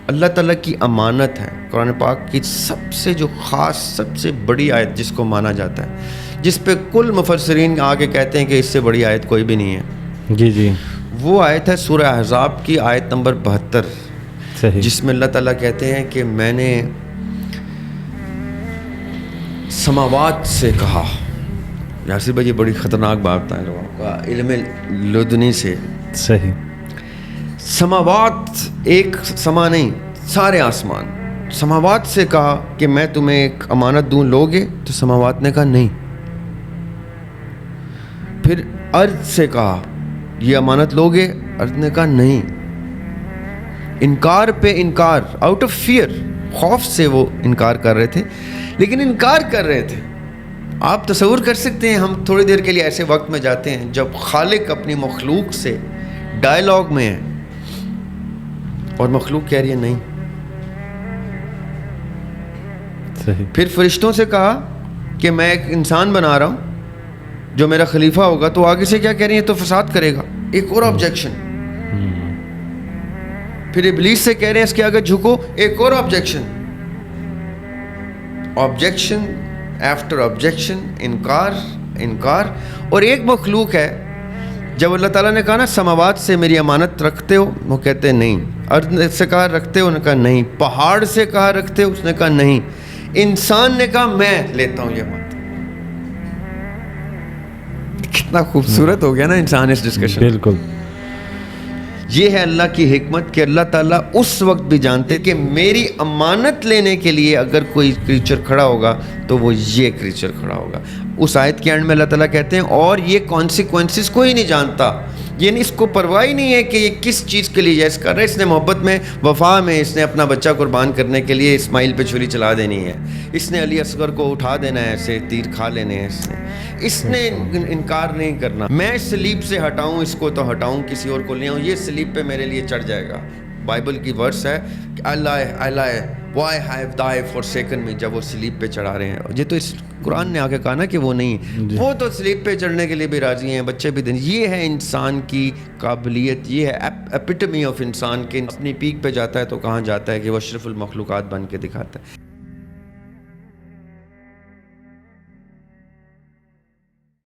اللہ تعالیٰ کی امانت ہے. قرآن پاک کی سب سے جو خاص سب سے بڑی آیت جس کو مانا جاتا ہے, جس پہ کل مفسرین آگے کہتے ہیں کہ اس سے بڑی آیت کوئی بھی نہیں ہے, جی جی, وہ آیت ہے سورہ احزاب کی آیت نمبر 72, صحیح, جس میں اللہ تعالیٰ کہتے ہیں کہ میں نے سماوات سے کہا. یاسر بھائی یہ بڑی خطرناک بات ہے لوگوں کا علم لدنی سے. صحیح, سماوات, ایک سما نہیں, سارے آسمان. سماوات سے کہا کہ میں تمہیں ایک امانت دوں, لوگے؟ تو سماوات نے کہا نہیں. پھر ارض سے کہا یہ امانت لوگے؟ ارض نے کہا نہیں. انکار پہ انکار, آؤٹ آف فیئر, خوف سے وہ انکار کر رہے تھے, لیکن انکار کر رہے تھے. آپ تصور کر سکتے ہیں, ہم تھوڑی دیر کے لیے ایسے وقت میں جاتے ہیں جب خالق اپنی مخلوق سے ڈائلاگ میں ہے اور مخلوق کہہ رہی ہے نہیں. صحیح, پھر فرشتوں سے کہا کہ میں ایک انسان بنا رہا ہوں جو میرا خلیفہ ہوگا, تو آگے سے کیا کہہ رہی ہیں؟ تو فساد کرے گا. ایک اور آبجیکشن. پھر ابلیس سے کہہ رہے ہیں اس کے آگے جھکو, ایک اور آبجیکشن. آبجیکشن آفٹر آبجیکشن, انکار انکار. اور ایک مخلوق ہے, جب اللہ تعالیٰ نے کہا نا سماوات سے میری امانت رکھتے ہو, وہ کہتے ہیں نہیں. ارض سے کہا رکھتے ہو, انہوں نے کہا نہیں. پہاڑ سے کہا رکھتے ہو, اس نے کہا نہیں. انسان نے کہا میں لیتا ہوں یہ بات. کتنا خوبصورت ہو گیا نا انسان اس ڈسکشن. بالکل. یہ ہے اللہ کی حکمت کہ اللہ تعالیٰ اس وقت بھی جانتے کہ میری امانت لینے کے لیے اگر کوئی کریچر کھڑا ہوگا تو وہ یہ کریچر کھڑا ہوگا. اس آیت کے اینڈ میں اللہ تعالیٰ کہتے ہیں اور یہ کانسیکوینسز کوئی نہیں جانتا, یعنی اس کو پرواہ ہی نہیں ہے کہ یہ کس چیز کے لیے یس کر رہا ہے. اس نے محبت میں, وفا میں, اس نے اپنا بچہ قربان کرنے کے لیے اسماعیل پہ چھری چلا دینی ہے, اس نے علی اصغر کو اٹھا دینا ہے, ایسے تیر کھا لینے ہیں اس نے انکار نہیں کرنا. میں سلیب سے ہٹاؤں اس کو تو ہٹاؤں, کسی اور کو لے آؤں, یہ سلیب پہ میرے لیے چڑھ جائے گا. بائبل کی ورس ہے کہ اللہ why have thou forsaken me, جب وہ سلیب پہ چڑھا رہے ہیں. یہ تو اس قرآن نے آگے کہا نا کہ وہ نہیں, وہ تو سلیب پہ چڑھنے کے لیے بھی راضی ہیں, بچے بھی دیں. یہ ہے انسان کی قابلیت, یہ ہے ایپیٹمی آف انسان کے اپنی پیک پہ جاتا ہے تو کہاں جاتا ہے کہ وہ اشرف المخلوقات بن کے دکھاتا ہے.